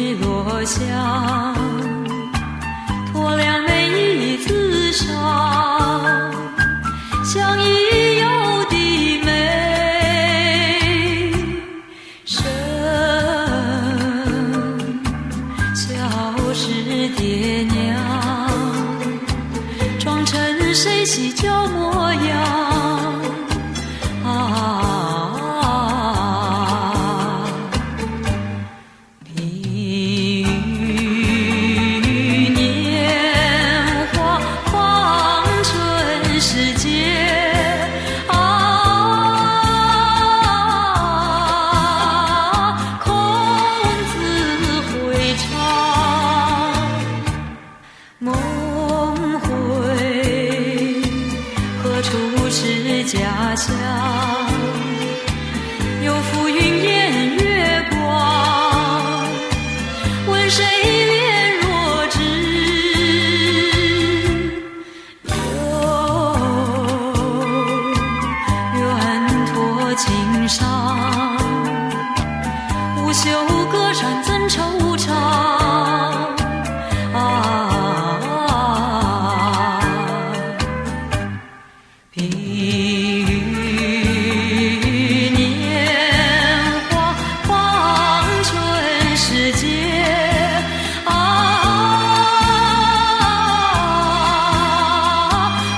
雨落下，托两眉一字上，相依有的美声，小时爹娘装成谁喜脚模样。是家乡，有浮云掩月光，问谁怜若只有远托青山，无休隔山怎惆怅碧玉年华，黄泉世界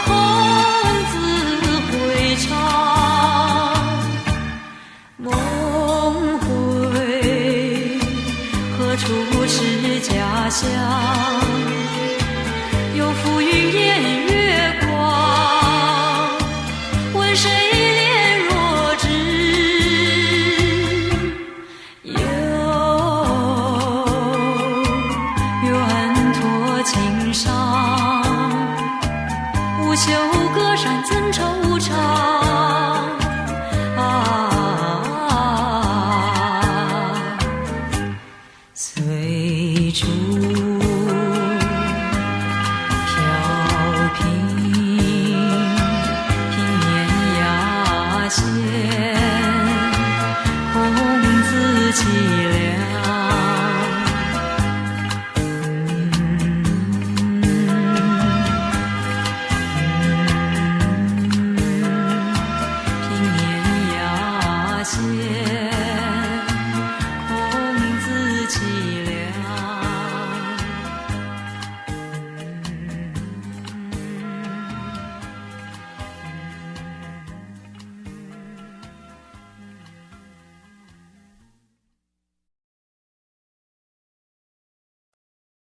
孔子会唱梦回，何处是家乡？有浮云掩月光，问谁怜若只有远托青山，无休隔山怎惆怅随处